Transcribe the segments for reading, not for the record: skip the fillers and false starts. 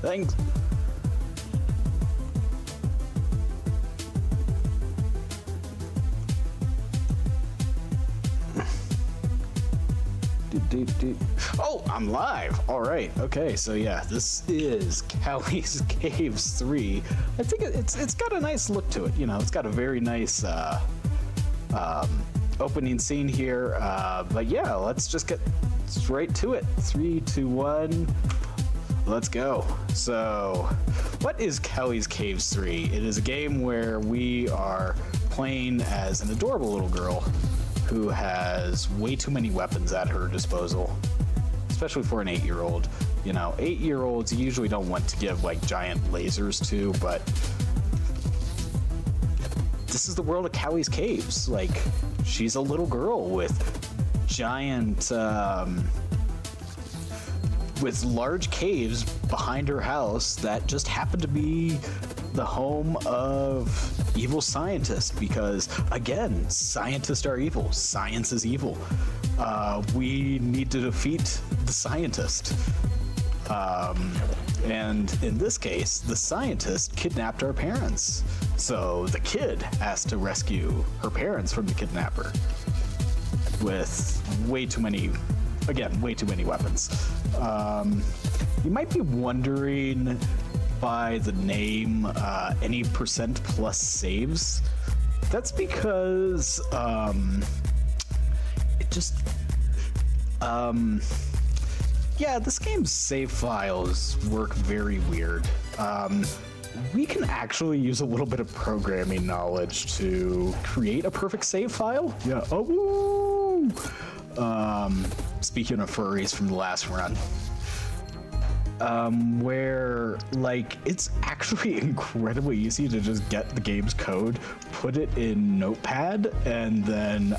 Thanks. Oh, I'm live. All right. Okay. So yeah, this is Callie's Caves 3. I think it's got a nice look to it. You know, it's got a very nice opening scene here. But yeah, let's just get straight to it. 3, 2, 1. Let's go. So, what is Callie's Caves 3? It is a game where we are playing as an adorable little girl who has way too many weapons at her disposal, especially for an 8-year-old. You know, 8-year-olds you usually don't want to give like giant lasers to, but this is the world of Callie's Caves. Like, she's a little girl with giant, with large caves behind her house that just happen to be the home of evil scientists, because again, scientists are evil. Science is evil. We need to defeat the scientist. And in this case, the scientist kidnapped our parents. So the kid has to rescue her parents from the kidnapper with way too many, again, way too many weapons. You might be wondering by the name any percent plus saves. That's because it just yeah, this game's save files work very weird. We can actually use a little bit of programming knowledge to create a perfect save file. Yeah. Oh, woo! Speaking of furries from the last run, where like it's actually incredibly easy to just get the game's code, put it in Notepad, and then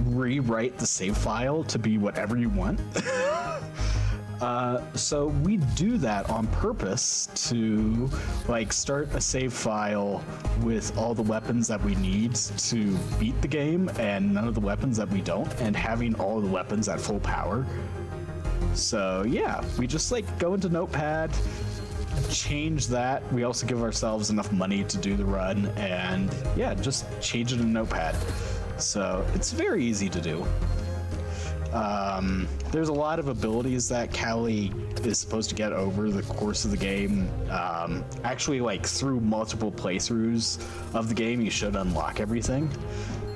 rewrite the save file to be whatever you want. So we do that on purpose to like start a save file with all the weapons that we need to beat the game and none of the weapons that we don't, and having all the weapons at full power. So yeah, we just like go into Notepad, change that. We also give ourselves enough money to do the run, and yeah, just change it in Notepad. So it's very easy to do. There's a lot of abilities that Callie is supposed to get over the course of the game. Actually, like through multiple playthroughs of the game, you should unlock everything.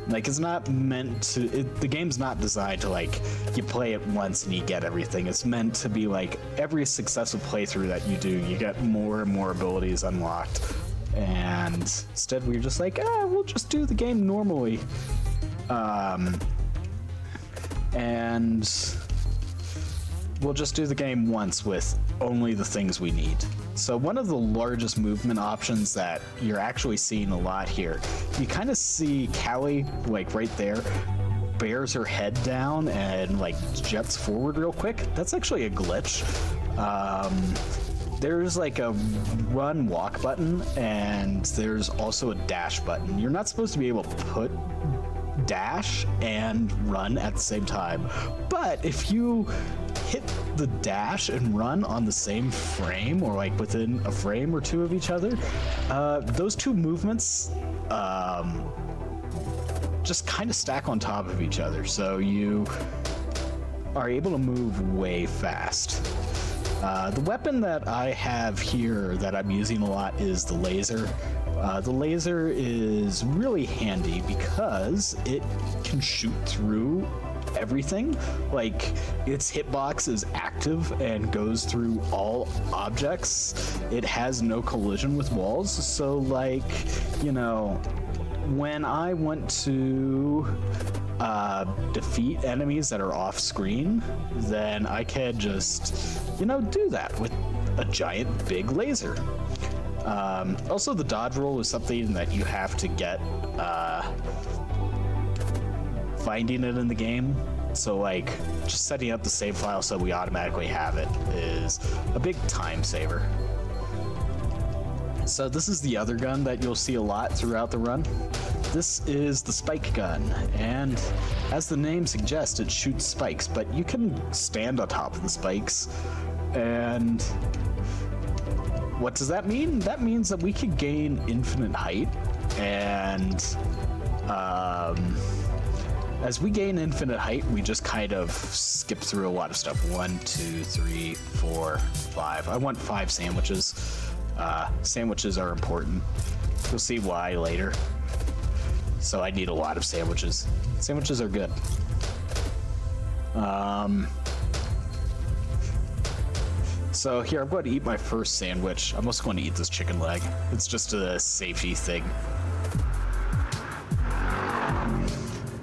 Like, it's not meant to, the game's not designed to like, you play it once and you get everything. It's meant to be like, every successive playthrough that you do, you get more and more abilities unlocked. And instead we're just like, we'll just do the game normally. And we'll just do the game once with only the things we need. So one of the largest movement options that you're actually seeing a lot here, you kind of see Callie, like right there, bears her head down and like jets forward real quick. That's actually a glitch. There's like a run walk button, and there's also a dash button. You're not supposed to be able to put dash and run at the same time, but if you hit the dash and run on the same frame, or like within a frame or two of each other, those two movements just kind of stack on top of each other, so you are able to move way fast. The weapon that I have here that I'm using a lot is the laser. The laser is really handy because it can shoot through everything. Like, its hitbox is active and goes through all objects. It has no collision with walls, so like, you know, when I want to defeat enemies that are off screen, then I can just, you know, do that with a giant big laser. Also, the dodge roll is something that you have to get finding it in the game. So like, just setting up the save file so we automatically have it is a big time saver. So this is the other gun that you'll see a lot throughout the run. This is the spike gun, and as the name suggests, it shoots spikes, but you can stand on top of the spikes. And what does that mean? That means that we could gain infinite height, and as we gain infinite height, we just kind of skip through a lot of stuff. 1, 2, 3, 4, 5. I want 5 sandwiches. Sandwiches are important. You'll see why later. So I need a lot of sandwiches. Sandwiches are good. So here, I'm going to eat my first sandwich. I'm also going to eat this chicken leg. It's just a safety thing.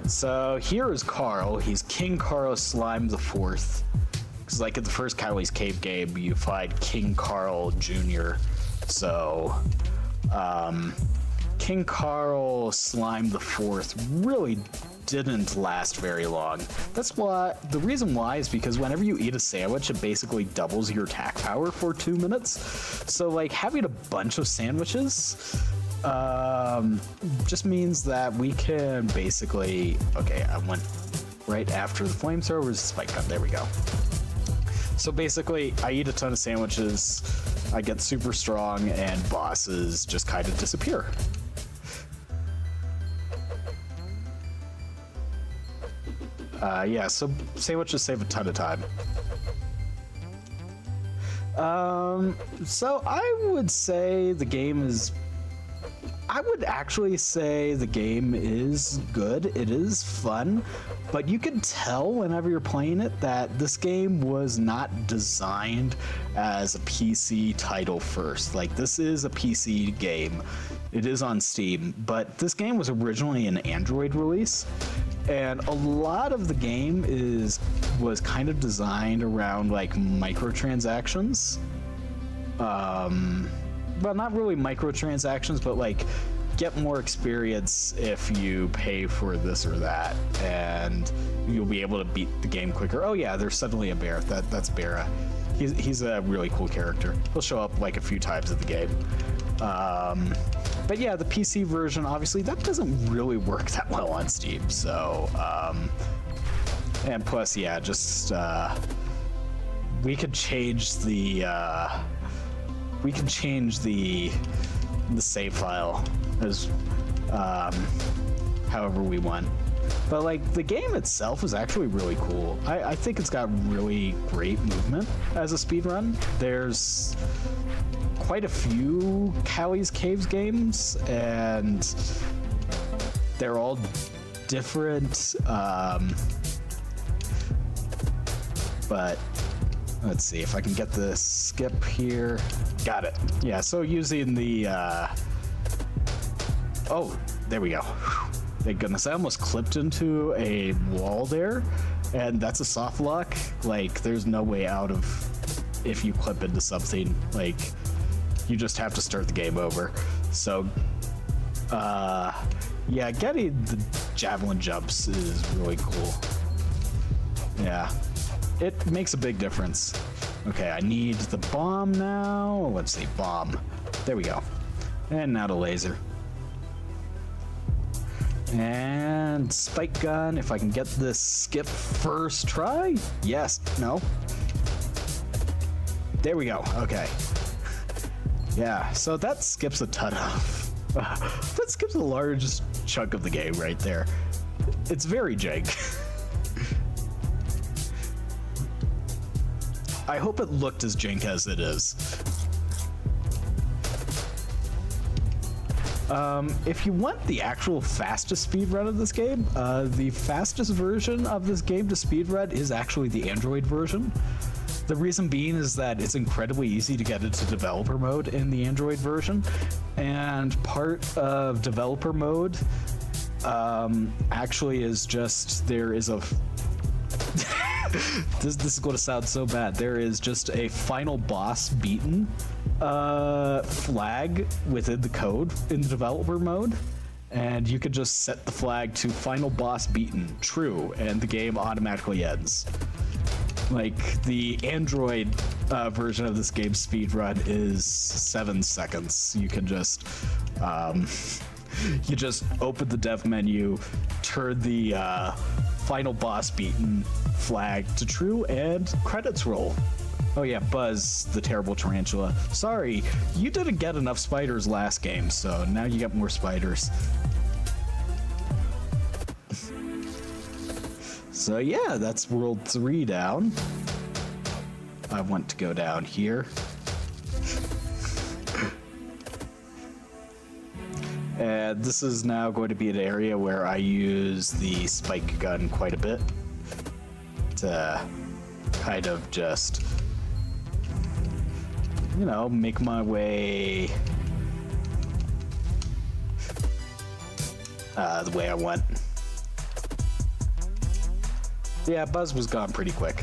So here is Carl. He's King Carl Slime the Fourth. Because like in the first Cowley's Cave game, you fight King Carl Jr. So King Carl Slime the Fourth really didn't last very long. That's why, the reason why is because whenever you eat a sandwich, it basically doubles your attack power for 2 minutes. So like having a bunch of sandwiches just means that we can basically, okay, I went right after the flamethrower is the spike gun, there we go. So basically I eat a ton of sandwiches, I get super strong, and bosses just kind of disappear. Yeah, so sandwiches save a ton of time. So I would say the game is... I would actually say the game is good. It is fun, but you can tell whenever you're playing it that this game was not designed as a PC title first. Like, this is a PC game. It is on Steam, but this game was originally an Android release. And a lot of the game was kind of designed around like microtransactions. Well, not really microtransactions, but like get more experience if you pay for this or that, and you'll be able to beat the game quicker. Oh yeah, there's suddenly a bear. That's Bera. He's a really cool character. He'll show up like a few times in the game. But yeah, the PC version, obviously, that doesn't really work that well on Steam. So, and plus, yeah, just we could change the save file as however we want. But like the game itself is actually really cool. I think it's got really great movement as a speedrun. There's quite a few Cowley's Caves games, and they're all different. But let's see if I can get the skip here. Got it. Yeah, so using the oh, there we go. Thank goodness. I almost clipped into a wall there, and that's a soft lock. Like, there's no way out of if you clip into something. Like, you just have to start the game over. So, yeah, getting the javelin jumps is really cool. Yeah, it makes a big difference. Okay, I need the bomb now. Let's see, bomb. There we go. And now the laser. And spike gun, if I can get this skip first try. Yes, no. There we go, okay. Yeah, so that skips a ton of... that skips a large chunk of the game right there. It's very jank. I hope it looked as jank as it is. If you want the actual fastest speedrun of this game, the fastest version of this game to speedrun is actually the Android version. The reason being is that it's incredibly easy to get into developer mode in the Android version, and part of developer mode actually is just there is a this is going to sound so bad. There is just a final boss beaten flag within the code in the developer mode, and you could just set the flag to final boss beaten true, and the game automatically ends. Like, the Android version of this game's speedrun is 7 seconds. You can just you just open the dev menu, turn the final boss beaten flag to true, and credits roll. Oh yeah, Buzz, the terrible tarantula. Sorry, you didn't get enough spiders last game, so now you get more spiders. So yeah, that's World 3 down. I want to go down here. And this is now going to be an area where I use the spike gun quite a bit to kind of just, you know, make my way the way I want. Yeah, Buzz was gone pretty quick.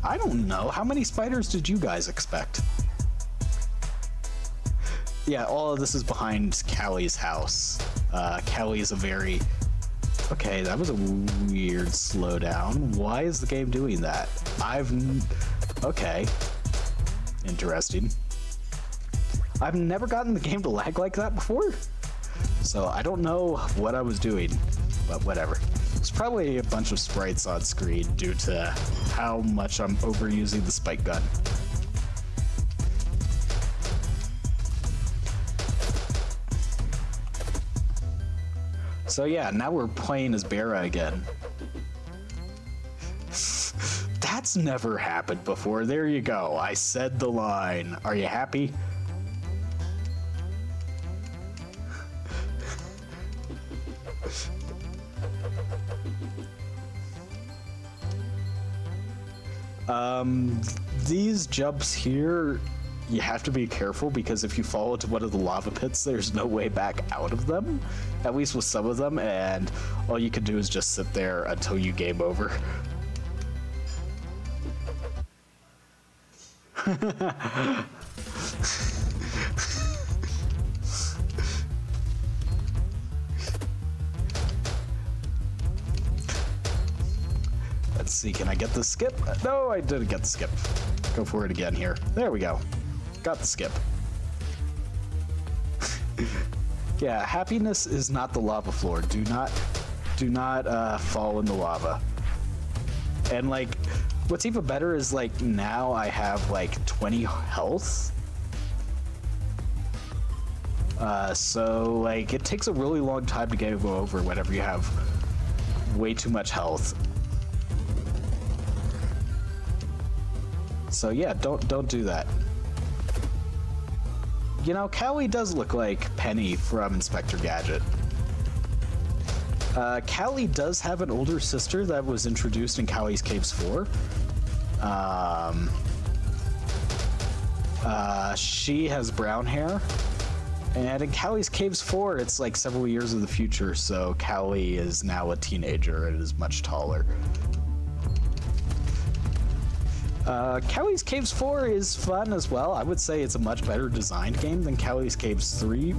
I don't know. How many spiders did you guys expect? Yeah, all of this is behind Callie's house. Callie is a very... Okay, that was a weird slowdown. Why is the game doing that? Okay. Interesting. I've never gotten the game to lag like that before. So I don't know what I was doing, but whatever. It's probably a bunch of sprites on screen due to how much I'm overusing the spike gun. So yeah, now we're playing as Bera again. That's never happened before. There you go. I said the line. Are you happy? These jumps here, you have to be careful because if you fall into one of the lava pits, there's no way back out of them, at least with some of them, and all you can do is just sit there until you game over. Let's see, can I get the skip? No, I didn't get the skip. Go for it again here. There we go. Got the skip. Yeah, happiness is not the lava floor. Do not fall in the lava. And like, what's even better is like now I have like 20 health. So like it takes a really long time to get over whenever you have way too much health. So yeah, don't do that. You know, Callie does look like Penny from Inspector Gadget. Callie does have an older sister that was introduced in Callie's Caves 4. She has brown hair. And in Callie's Caves 4, it's like several years of the future, so Callie is now a teenager and is much taller. Callie's Caves 4 is fun as well. I would say it's a much better designed game than Callie's Caves 3,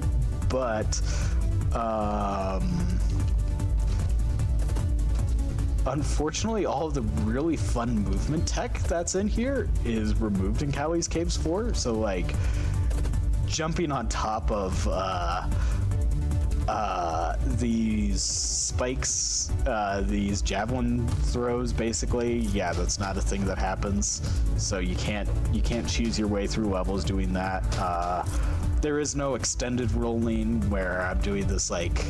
but unfortunately all of the really fun movement tech that's in here is removed in Callie's Caves 4, so like jumping on top of these spikes, these javelin throws, basically, yeah, that's not a thing that happens. So you can't choose your way through levels doing that. There is no extended rolling where I'm doing this like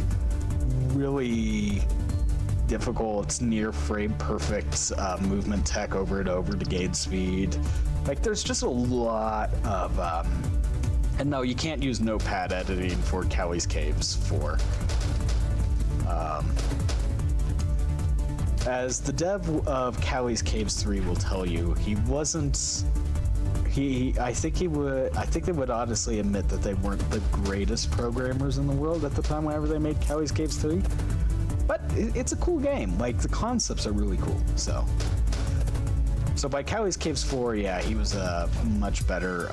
really difficult, near frame perfect movement tech over and over to gain speed. Like there's just a lot of and no, you can't use notepad editing for Callie's Caves 4. As the dev of Callie's Caves 3 will tell you, he wasn't... I think they would honestly admit that they weren't the greatest programmers in the world at the time whenever they made Callie's Caves 3. But it's a cool game. Like, the concepts are really cool, so... So by Callie's Caves 4, yeah, he was a much better...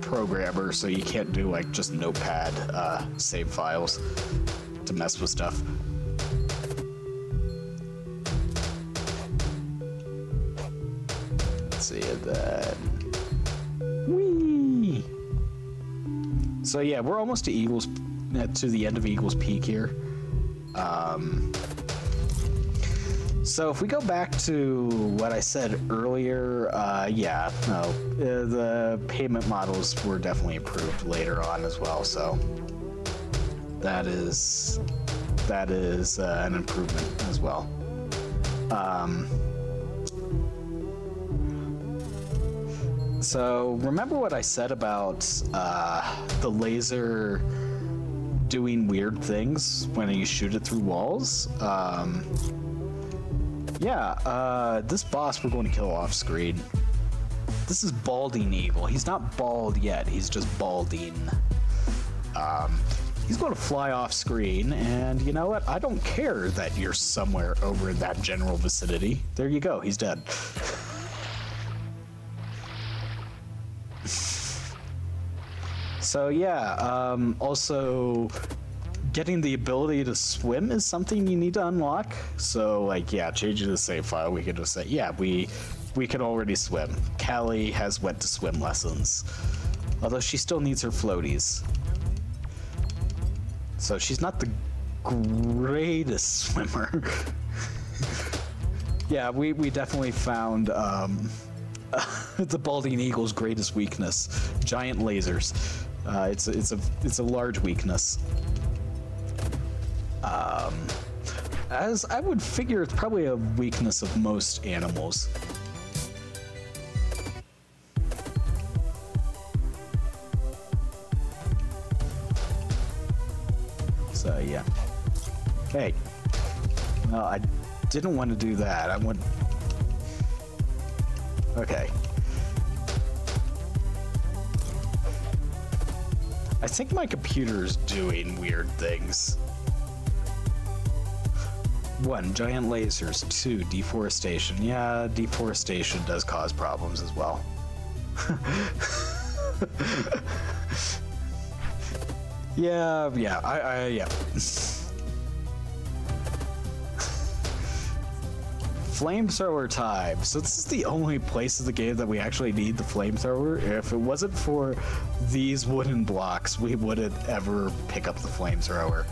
programmer, so you can't do like just notepad save files to mess with stuff. Let's see it then. Whee! So yeah, we're almost to the end of Eagle's Peak here. So if we go back to what I said earlier, yeah, no, the payment models were definitely improved later on as well. So that is an improvement as well. So remember what I said about the laser doing weird things when you shoot it through walls? Yeah, this boss we're going to kill off screen. This is Balding Eagle. He's not bald yet, he's just balding. He's going to fly off screen, and you know what? I don't care that you're somewhere over in that general vicinity. There you go, he's dead. So yeah, also getting the ability to swim is something you need to unlock. So like, yeah, changing the save file, we could just say, yeah, we can already swim. Callie has went to swim lessons, although she still needs her floaties. So she's not the greatest swimmer. Yeah, we definitely found the Balding Eagle's greatest weakness: giant lasers. It's a large weakness. As I would figure, it's probably a weakness of most animals. So yeah. Hey. No, I didn't want to do that. I want. Okay. I think my computer's doing weird things. 1, giant lasers. 2, deforestation. Yeah, deforestation does cause problems as well. Yeah. Flamethrower time. So this is the only place in the game that we actually need the flamethrower. If it wasn't for these wooden blocks, we wouldn't ever pick up the flamethrower.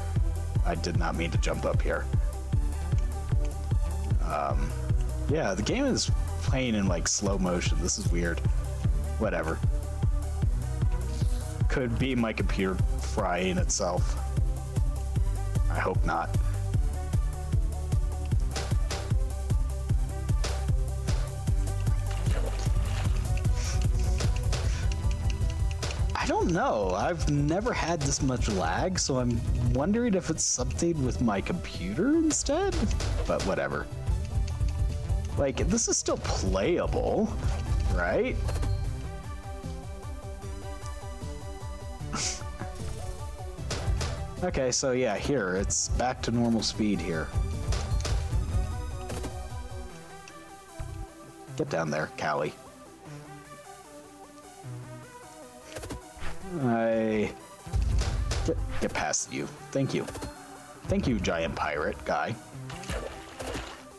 I did not mean to jump up here. Yeah, the game is playing in like slow motion. This is weird. Whatever. Could be my computer frying itself. I hope not. I don't know. I've never had this much lag, so I'm wondering if it's something with my computer instead, but whatever. Like, this is still playable, right? Okay, so yeah, here, it's back to normal speed here. Get down there, Callie. Get past you. Thank you. Thank you, giant pirate guy.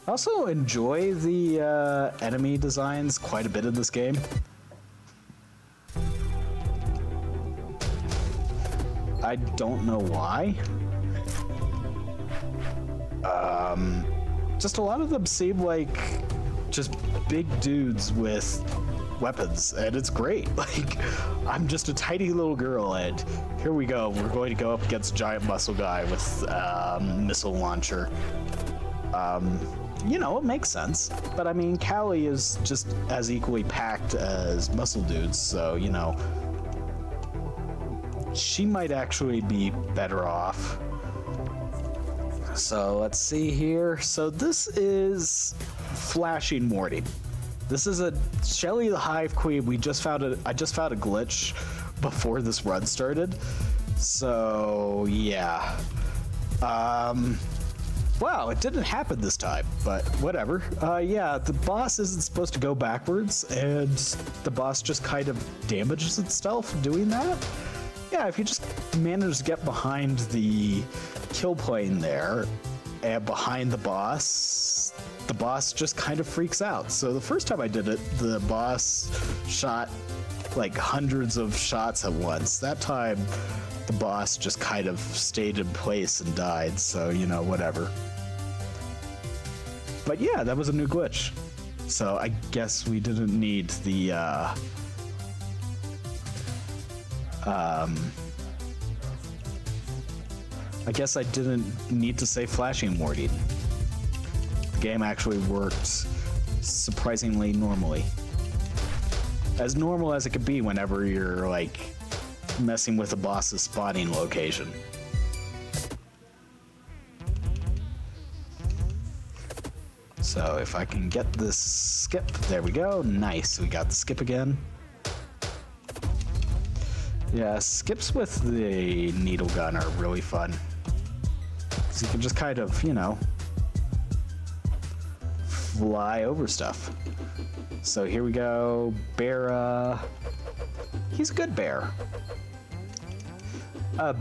I also enjoy the enemy designs quite a bit in this game. I don't know why. Just a lot of them seem like just big dudes with weapons, and it's great. Like, I'm just a tiny little girl, and here we go. We're going to go up against a giant muscle guy with missile launcher. You know, it makes sense. But I mean, Callie is just as equally packed as muscle dudes, so, you know, she might actually be better off. So let's see here. So this is Flashing Morty. This is a Shelly the Hive Queen. I just found a glitch before this run started. So yeah. Wow, it didn't happen this time, but whatever. Yeah, the boss isn't supposed to go backwards, and the boss just kind of damages itself doing that. Yeah, if you just manage to get behind the kill plane there and behind the boss just kind of freaks out. So the first time I did it, the boss shot like hundreds of shots at once. That time, the boss just kind of stayed in place and died, so, you know, whatever. But yeah, that was a new glitch. So I guess we didn't need the I guess I didn't need to say flashing warning. The game actually worked surprisingly normally. As normal as it could be whenever you're like messing with a boss's spawning location. So if I can get this skip, there we go. Nice, we got the skip again. Yeah, skips with the needle gun are really fun. So you can just kind of, you know, fly over stuff. So here we go, Bear, he's a good bear.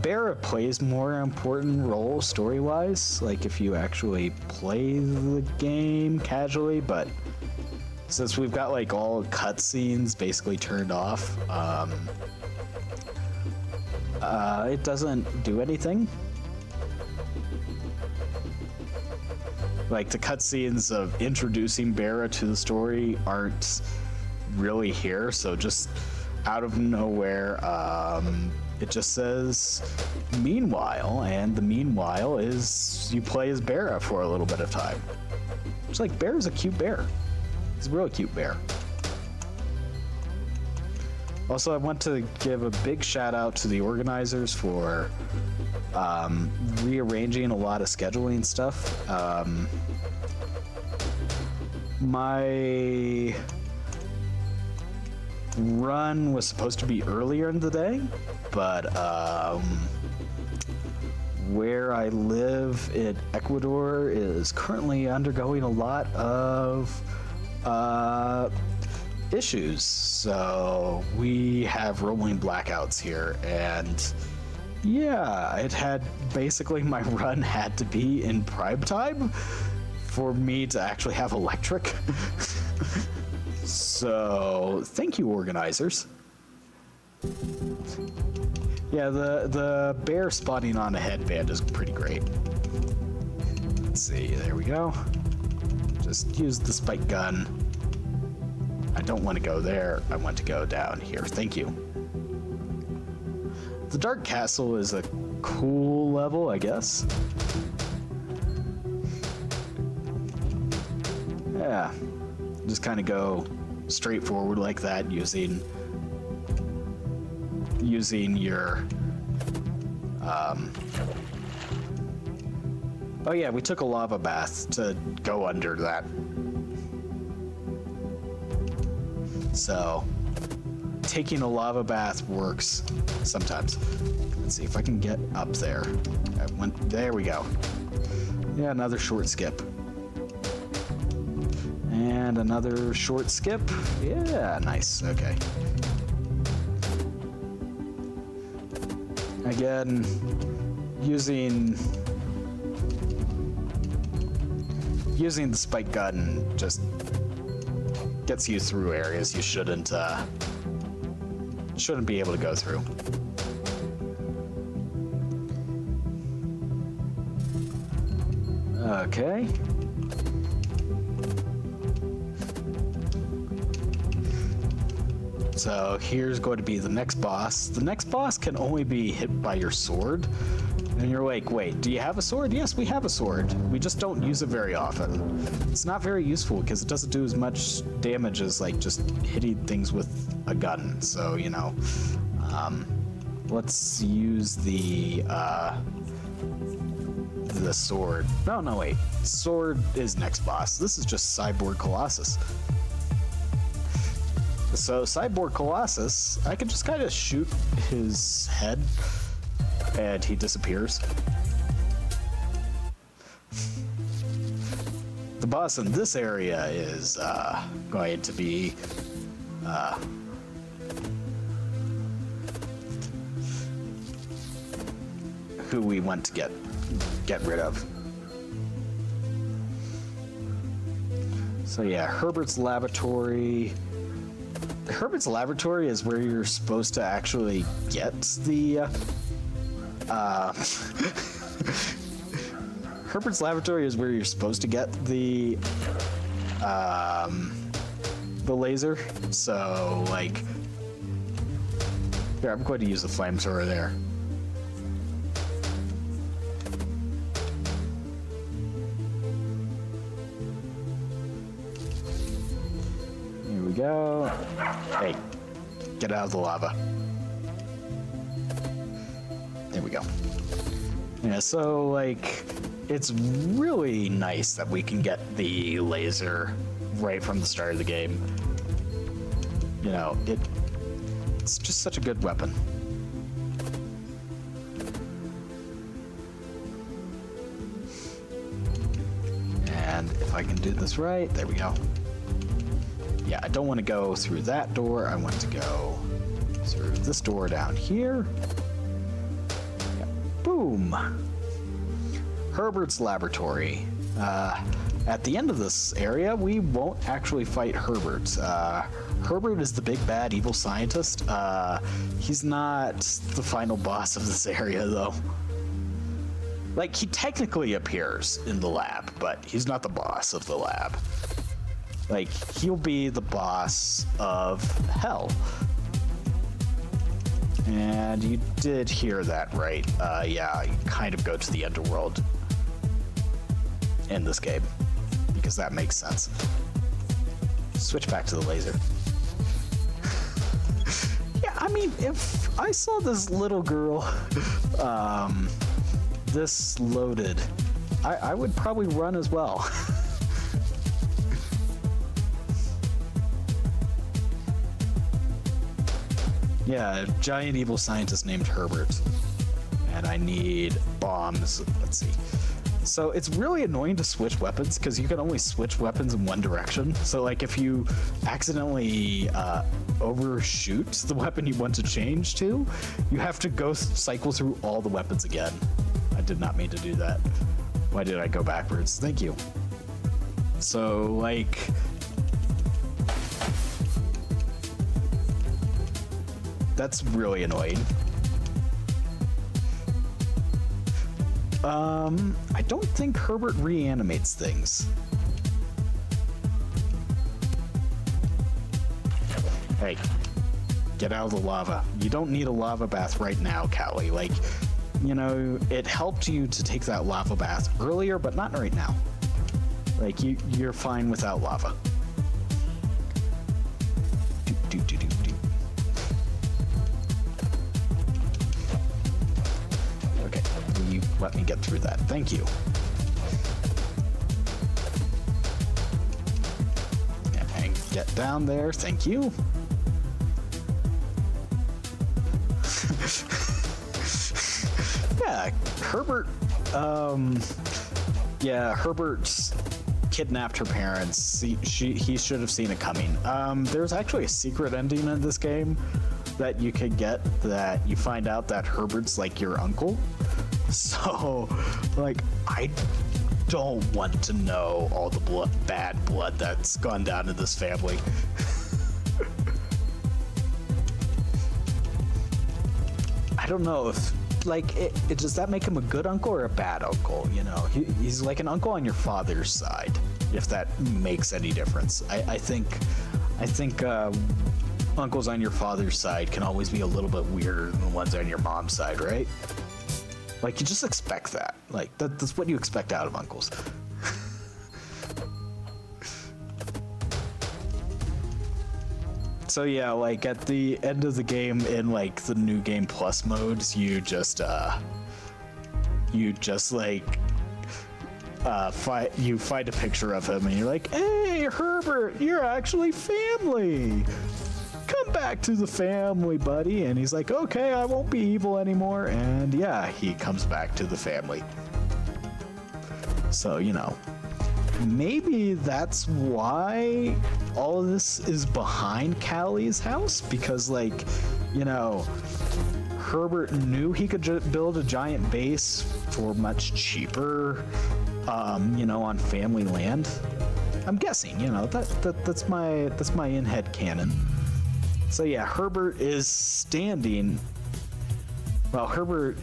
Bear plays more important role story-wise, like if you actually play the game casually, but since we've got like all cutscenes basically turned off, it doesn't do anything. Like the cutscenes of introducing Bera to the story aren't really here, so just out of nowhere, it just says meanwhile, and the meanwhile is you play as Bera for a little bit of time. It's like Bear's a cute bear. He's a really cute bear. Also, I want to give a big shout out to the organizers for rearranging a lot of scheduling stuff. My run was supposed to be earlier in the day, but where I live in Ecuador is currently undergoing a lot of issues, so we have rolling blackouts here, and yeah, it had basically my run had to be in prime time for me to actually have electric. So thank you, organizers. Yeah, the bear spotting on a headband is pretty great. Let's see, there we go. Just use the spike gun. I don't want to go there, I want to go down here. Thank you. The Dark Castle is a cool level, I guess. Yeah, just kind of go straight forward like that using your oh yeah, we took a lava bath to go under that. So taking a lava bath works sometimes. Let's see if I can get up there. There we go. Yeah, another short skip. And another short skip. Yeah, nice. Okay. Again, using the spike gun just gets you through areas you shouldn't be able to go through. Okay. So here's going to be the next boss. The next boss can only be hit by your sword. And you're like, wait, do you have a sword? Yes, we have a sword. We just don't use it very often. It's not very useful because it doesn't do as much damage as like just hitting things with a gun. So, you know, let's use the sword. No, wait. Sword is next boss. This is just Cyborg Colossus. So Cyborg Colossus, I can just kind of shoot his head and he disappears. The boss in this area is going to be who we want to get rid of. So yeah, Herbert's Laboratory. Herbert's Laboratory is where you're supposed to actually Herbert's laboratory is where you're supposed to get the laser. So, like, here, I'm going to use the flamethrower there. Here we go. Hey, get out of the lava. There we go. Yeah, so, like, it's really nice that we can get the laser right from the start of the game. You know, it's just such a good weapon. And if I can do this right, there we go. Yeah, I don't want to go through that door. I want to go through this door down here. Yeah, boom. Herbert's laboratory. At the end of this area, we won't actually fight Herbert. Herbert is the big bad evil scientist. He's not the final boss of this area, though. Like, he technically appears in the lab, but he's not the boss of the lab. Like, he'll be the boss of hell. And you did hear that, right? Yeah, you kind of go to the underworld in this game, because that makes sense. Switch back to the laser. Yeah, I mean, if I saw this little girl this loaded, I would probably run as well. Yeah, a giant evil scientist named Herbert. And I need bombs. Let's see. So it's really annoying to switch weapons because you can only switch weapons in one direction. So like if you accidentally overshoot the weapon you want to change to, you have to go cycle through all the weapons again. I did not mean to do that. Why did I go backwards? Thank you. So like, that's really annoying. I don't think Herbert reanimates things. Hey, get out of the lava. You don't need a lava bath right now, Callie. Like, you know, it helped you to take that lava bath earlier, but not right now. Like, you're fine without lava. Okay, will you let me get through that? Thank you. And get down there, thank you. Yeah, Herbert, yeah, Herbert's kidnapped her parents. He should have seen it coming. There's actually a secret ending in this game that you could get, that you find out that Herbert's like your uncle. So, like, I don't want to know all the bad blood that's gone down in this family. I don't know if, like, does that make him a good uncle or a bad uncle? You know, he's like an uncle on your father's side, if that makes any difference. I think uncles on your father's side can always be a little bit weirder than the ones on your mom's side, right? Like, you just expect that. Like, that's what you expect out of uncles. So yeah, like at the end of the game in like the new game plus modes, you just like find a picture of him and you're like, hey Herbert, you're actually family. Come back to the family, buddy. And he's like, okay, I won't be evil anymore. And yeah, he comes back to the family. So, you know, maybe that's why all of this is behind Callie's house, because, like, you know, Herbert knew he could build a giant base for much cheaper, you know, on family land. I'm guessing, you know, that's my in-head canon. So yeah, Herbert is standing. Well, Herbert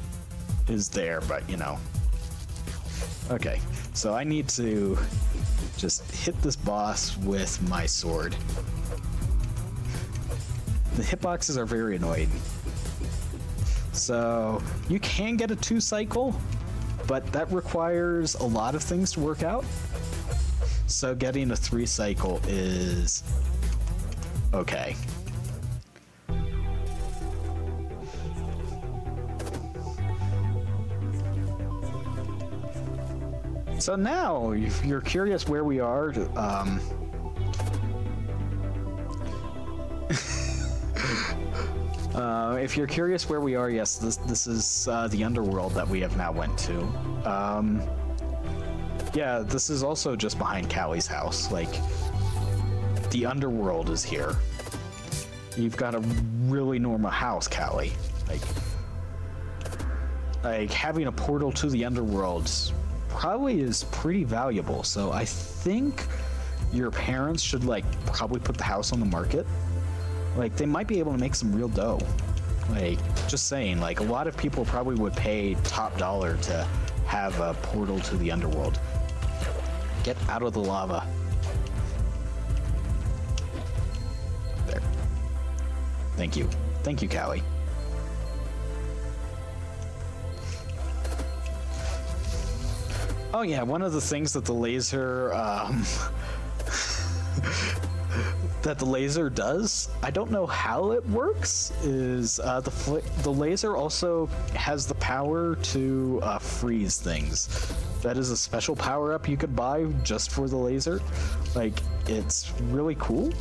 is there, but you know, Okay, so I need to just hit this boss with my sword. The hitboxes are very annoying. So you can get a 2 cycle, but that requires a lot of things to work out. So getting a 3 cycle is okay. So now, if you're curious where we are, if you're curious where we are, yes, this is the underworld that we have now went to. Yeah, this is also just behind Callie's house. Like, the underworld is here. You've got a really normal house, Callie. Like having a portal to the underworld probably is pretty valuable. So I think your parents should like probably put the house on the market. Like, they might be able to make some real dough. Like, just saying, like, a lot of people probably would pay top dollar to have a portal to the underworld. Get out of the lava. There. Thank you. Thank you, Callie. Oh yeah, one of the things that the laser, that the laser does, I don't know how it works, is the laser also has the power to freeze things. That is a special power-up you could buy just for the laser. Like, it's really cool.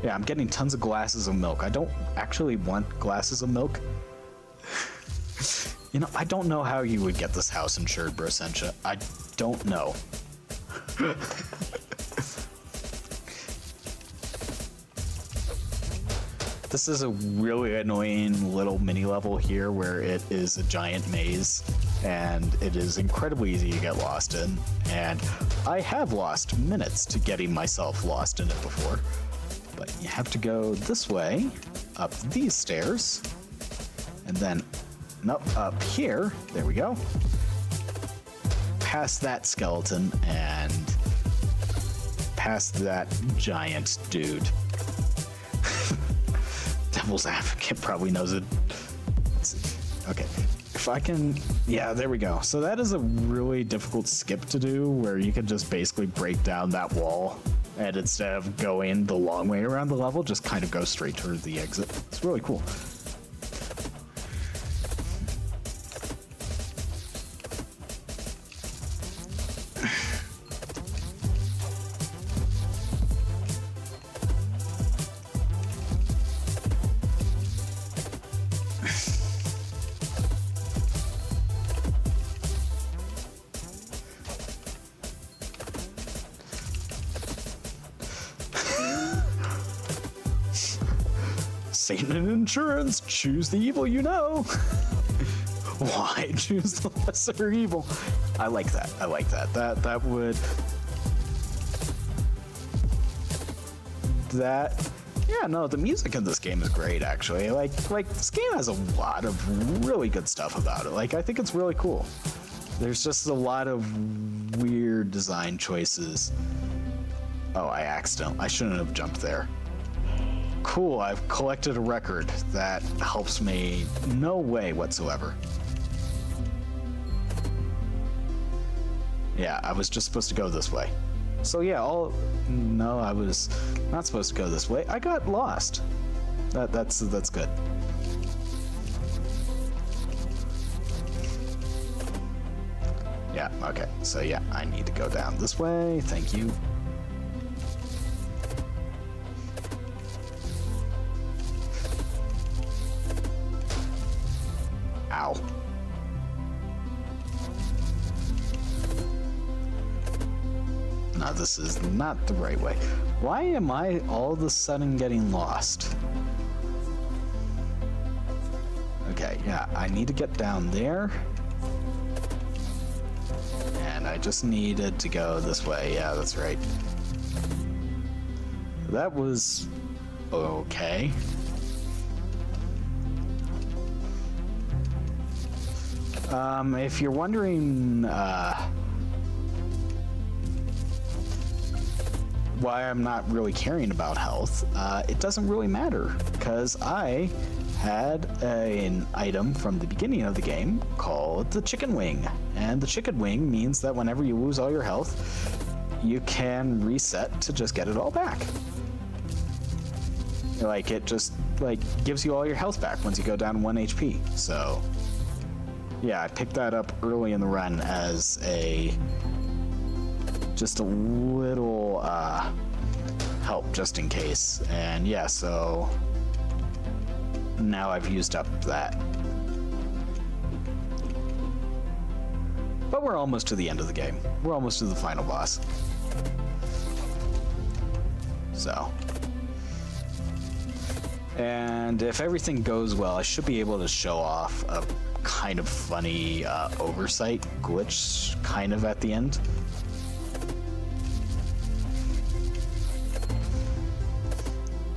Yeah, I'm getting tons of glasses of milk. I don't actually want glasses of milk. You know, I don't know how you would get this house insured, Brosentia. I don't know. This is a really annoying little mini level here where it is a giant maze and it is incredibly easy to get lost in. And I have lost minutes to getting myself lost in it before. But you have to go this way, up these stairs, and then up here, there we go, past that skeleton and past that giant dude. Devil's Advocate probably knows it. Okay, if I can, yeah, there we go. So that is a really difficult skip to do where you can just basically break down that wall and instead of going the long way around the level, just kind of go straight toward the exit. It's really cool. Satan and insurance, choose the evil you know. Why choose the lesser evil? I like that. I like that. That would. Yeah, no, the music in this game is great, actually. Like this game has a lot of really good stuff about it. Like, I think it's really cool. There's just a lot of weird design choices. Oh, I shouldn't have jumped there. Cool, I've collected a record. That helps me no way whatsoever. Yeah, I was just supposed to go this way. So yeah, no, I was not supposed to go this way. I got lost. That's good. Yeah, okay. So yeah, I need to go down this way. Thank you. Ow. No, this is not the right way. Why am I all of a sudden getting lost? Okay, yeah, I need to get down there. And I just needed to go this way. Yeah, that's right. That was okay. If you're wondering why I'm not really caring about health, it doesn't really matter, because I had an item from the beginning of the game called the chicken wing. And the chicken wing means that whenever you lose all your health, you can reset to just get it all back. Like, it just, like, gives you all your health back once you go down 1 HP. So, yeah, I picked that up early in the run as just a little help just in case. And yeah, so now I've used up that. But we're almost to the end of the game. We're almost to the final boss. So. And if everything goes well, I should be able to show off a kind of funny oversight glitch kind of at the end.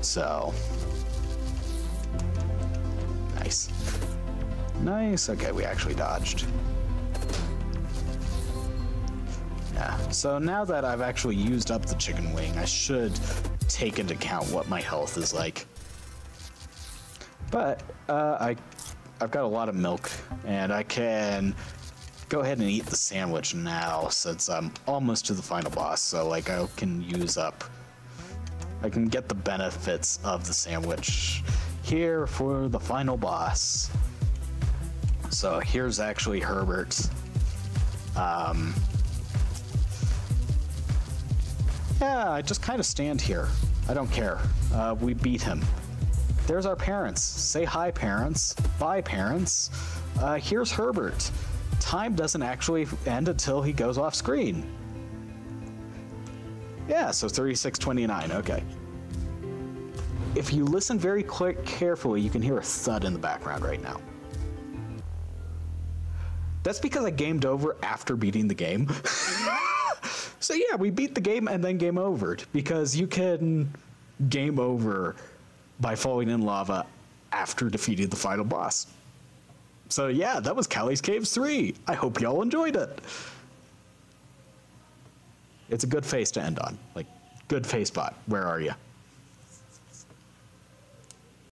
So. Nice. Nice. Okay, we actually dodged. Yeah. So now that I've actually used up the chicken wing, I should take into account what my health is like. But I've got a lot of milk, and I can go ahead and eat the sandwich now since I'm almost to the final boss. So like I can get the benefits of the sandwich here for the final boss. So here's actually Herbert. Yeah, I just kind of stand here. I don't care. We beat him. There's our parents. Say hi, parents. Bye, parents. Here's Herbert. Time doesn't actually end until he goes off screen. Yeah, so 36:29, okay. If you listen very carefully, you can hear a thud in the background right now. That's because I gamed over after beating the game. So yeah, we beat the game and then game overed, because you can game over by falling in lava after defeating the final boss. So yeah, that was Callie's Caves 3. I hope y'all enjoyed it. It's a good face to end on. Like, good face bot. Where are you?